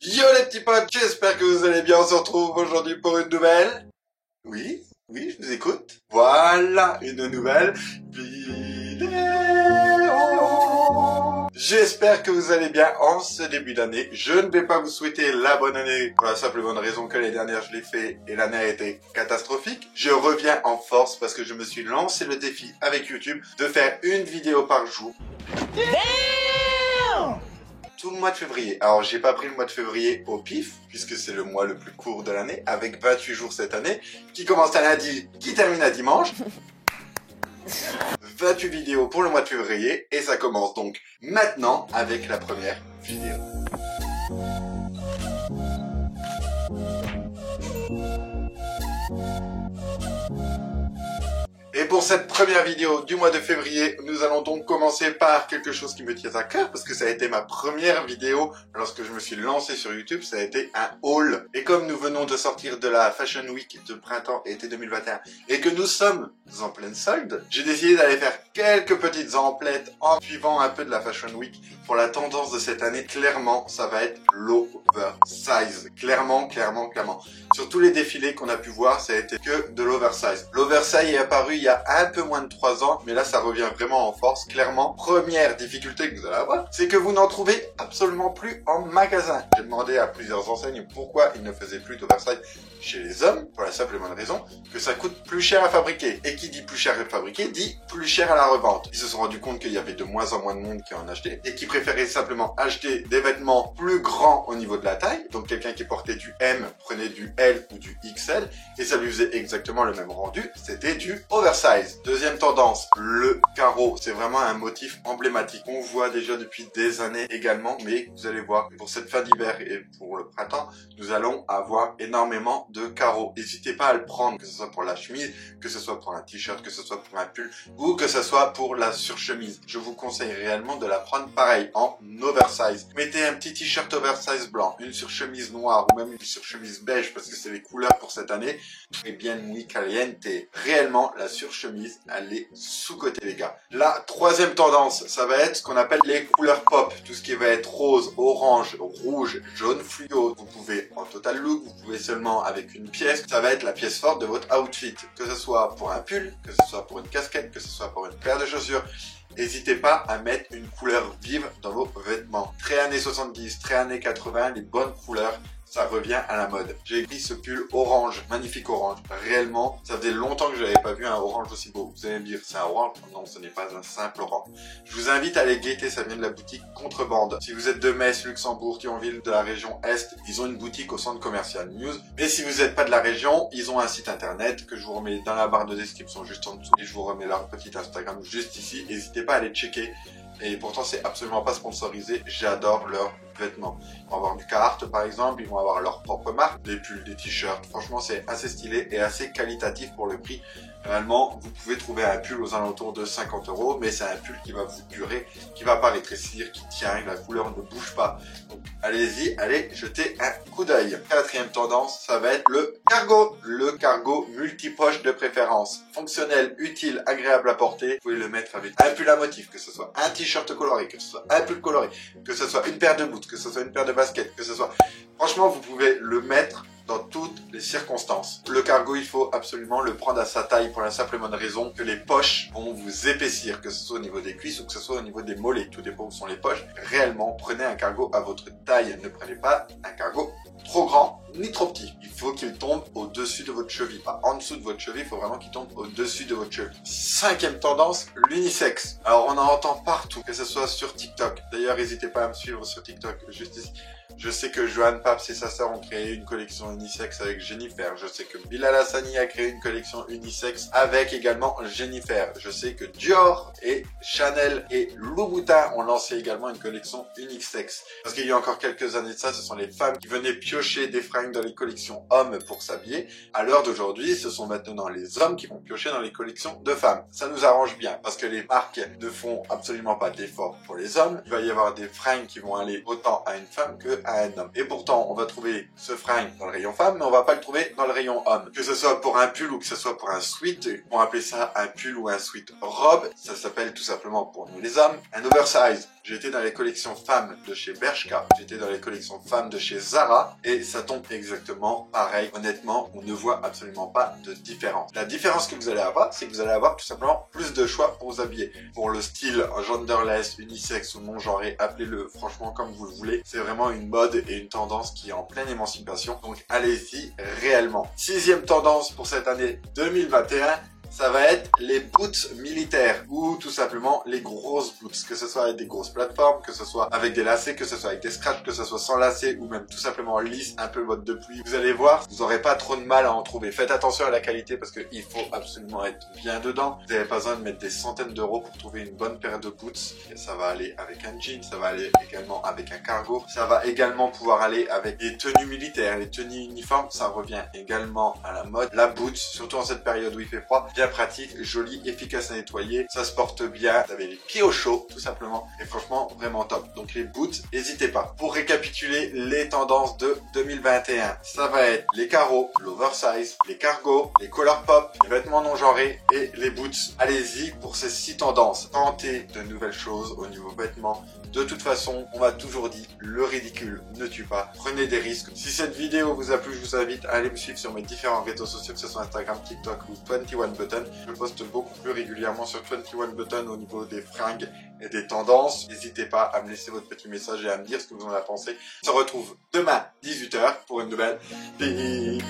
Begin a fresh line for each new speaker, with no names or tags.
Yo les petits potes, j'espère que vous allez bien, on se retrouve aujourd'hui pour une nouvelle... Oui, je vous écoute. Voilà, une nouvelle vidéo. J'espère que vous allez bien en ce début d'année. Je ne vais pas vous souhaiter la bonne année pour la simple et bonne raison que l'année dernière je l'ai fait et l'année a été catastrophique. Je reviens en force parce que je me suis lancé le défi avec YouTube de faire une vidéo par jour. Tout le mois de février. Alors, j'ai pas pris le mois de février au pif, puisque c'est le mois le plus court de l'année, avec 28 jours cette année, qui commence à lundi, qui termine à dimanche. 28 vidéos pour le mois de février, et ça commence donc maintenant avec la première vidéo. Et pour cette première vidéo du mois de février, nous allons donc commencer par quelque chose qui me tient à cœur, parce que ça a été ma première vidéo lorsque je me suis lancé sur YouTube, ça a été un haul. Et comme nous venons de sortir de la Fashion Week de printemps-été 2021, et que nous sommes en pleine solde, j'ai décidé d'aller faire quelques petites emplettes en suivant un peu de la Fashion Week. Pour la tendance de cette année, clairement, ça va être l'oversize. Clairement. Sur tous les défilés qu'on a pu voir, ça a été que de l'oversize. L'oversize est apparu il y a un peu moins de 3 ans, mais là ça revient vraiment en force. Clairement, première difficulté que vous allez avoir, c'est que vous n'en trouvez absolument plus en magasin. J'ai demandé à plusieurs enseignes pourquoi ils ne faisaient plus d'oversize chez les hommes, pour la simple et bonne raison que ça coûte plus cher à fabriquer. Et qui dit plus cher à fabriquer, dit plus cher à la revente. Ils se sont rendus compte qu'il y avait de moins en moins de monde qui en achetait, et qui préférait simplement acheter des vêtements plus grands au niveau de la taille. Donc quelqu'un qui portait du M prenait du L ou du XL, et ça lui faisait exactement le même rendu, c'était du oversize. Deuxième tendance, le carreau. C'est vraiment un motif emblématique. On voit déjà depuis des années également, mais vous allez voir, pour cette fin d'hiver et pour le printemps, nous allons avoir énormément de carreaux. N'hésitez pas à le prendre, que ce soit pour la chemise, que ce soit pour un t-shirt, que ce soit pour un pull, ou que ce soit pour la surchemise. Je vous conseille réellement de la prendre pareil, en oversize. Mettez un petit t-shirt oversize blanc, une surchemise noire, ou même une surchemise beige, parce que c'est les couleurs pour cette année, et bien muy caliente. Réellement, la surchemise, elle est sous-cotée, les gars. La troisième tendance, ça va être ce qu'on appelle les couleurs pop. Tout ce qui va être rose, orange, rouge, jaune fluo. Vous pouvez en total look, vous pouvez seulement avec une pièce. Ça va être la pièce forte de votre outfit. Que ce soit pour un pull, que ce soit pour une casquette, que ce soit pour une paire de chaussures. N'hésitez pas à mettre une couleur vive dans vos vêtements. Très années 70, très années 80, les bonnes couleurs, ça revient à la mode. J'ai pris ce pull orange, magnifique orange. Réellement, ça faisait longtemps que je n'avais pas vu un orange aussi beau. Vous allez me dire, c'est un orange? Non, ce n'est pas un simple orange. Je vous invite à aller guetter, ça vient de la boutique Contrebande. Si vous êtes de Metz, Luxembourg, Thionville, de la région Est, ils ont une boutique au centre commercial News. Mais si vous n'êtes pas de la région, ils ont un site internet que je vous remets dans la barre de description juste en dessous. Et je vous remets leur petit Instagram juste ici. N'hésitez pas à aller checker. Et pourtant, c'est absolument pas sponsorisé. J'adore leurs vêtements. Ils vont avoir du Carhartt par exemple, ils vont avoir leur propre marque, des pulls, des t-shirts. Franchement, c'est assez stylé et assez qualitatif pour le prix. Réellement, vous pouvez trouver un pull aux alentours de 50 €, mais c'est un pull qui va vous durer, qui va pas rétrécir, qui tient, la couleur ne bouge pas. Donc, allez-y, allez jeter un coup d'œil. Quatrième tendance, ça va être le cargo. Le cargo multipoche de préférence. Fonctionnel, utile, agréable à porter. Vous pouvez le mettre avec un pull à motif, que ce soit un t-shirt coloré, que ce soit un pull coloré, que ce soit une paire de boots, que ce soit une paire de baskets, que ce soit... Franchement, vous pouvez le mettre dans toutes les circonstances. Le cargo, il faut absolument le prendre à sa taille pour la simple et bonne raison que les poches vont vous épaissir, que ce soit au niveau des cuisses ou que ce soit au niveau des mollets. Tout dépend où sont les poches. Réellement, prenez un cargo à votre taille. Ne prenez pas un cargo trop grand ni trop petit. Il faut qu'il tombe au-dessus de votre cheville. Pas en dessous de votre cheville, il faut vraiment qu'il tombe au-dessus de votre cheville. Cinquième tendance, l'unisex. Alors on en entend partout, que ce soit sur TikTok. D'ailleurs, n'hésitez pas à me suivre sur TikTok, juste ici. Je sais que Johan Paps et sa sœur ont créé une collection unisex avec Jennifer. Je sais que Bilal Hassani a créé une collection unisex avec également Jennifer. Je sais que Dior et Chanel et Louboutin ont lancé également une collection unisex. Parce qu'il y a encore quelques années de ça, ce sont les femmes qui venaient piocher des fringues dans les collections hommes pour s'habiller. À l'heure d'aujourd'hui, ce sont maintenant les hommes qui vont piocher dans les collections de femmes. Ça nous arrange bien parce que les marques ne font absolument pas d'efforts pour les hommes. Il va y avoir des fringues qui vont aller autant à une femme que à un homme. Et pourtant, on va trouver ce fringue dans le rayon femme, mais on va pas le trouver dans le rayon homme. Que ce soit pour un pull ou que ce soit pour un sweat, on va appeler ça un pull ou un sweat robe. Ça s'appelle tout simplement pour nous les hommes un oversize. J'ai été dans les collections femmes de chez Bershka, j'étais dans les collections femmes de chez Zara, et ça tombe exactement pareil. Honnêtement, on ne voit absolument pas de différence. La différence que vous allez avoir, c'est que vous allez avoir tout simplement plus de choix pour vous habiller. Pour le style genderless, unisexe ou non-genré, appelez-le franchement comme vous le voulez. C'est vraiment une mode et une tendance qui est en pleine émancipation, donc allez-y réellement. 6e tendance pour cette année 2021, ça va être les boots militaires ou tout simplement les grosses boots, que ce soit avec des grosses plateformes, que ce soit avec des lacets, que ce soit avec des scratchs, que ce soit sans lacets ou même tout simplement lisse, un peu mode de pluie. Vous allez voir, vous n'aurez pas trop de mal à en trouver. Faites attention à la qualité parce qu'il faut absolument être bien dedans. Vous n'avez pas besoin de mettre des centaines d'euros pour trouver une bonne paire de boots. Et ça va aller avec un jean, ça va aller également avec un cargo, ça va également pouvoir aller avec des tenues militaires, les tenues uniformes, ça revient également à la mode. La boot, surtout en cette période où il fait froid, bien pratique, joli, efficace à nettoyer, ça se porte bien, vous avez les pieds au chaud tout simplement, et franchement vraiment top. Donc les boots, n'hésitez pas. Pour récapituler les tendances de 2021, ça va être les cargos, l'oversize, les cargos, les color pop, les vêtements non genrés et les boots. Allez-y pour ces 6 tendances, tentez de nouvelles choses au niveau vêtements. De toute façon, on m'a toujours dit, le ridicule ne tue pas. Prenez des risques. Si cette vidéo vous a plu, je vous invite à aller me suivre sur mes différents réseaux sociaux, que ce soit Instagram, TikTok ou 21button. Je poste beaucoup plus régulièrement sur 21button au niveau des fringues et des tendances. N'hésitez pas à me laisser votre petit message et à me dire ce que vous en avez pensé. On se retrouve demain, 18 h, pour une nouvelle vidéo.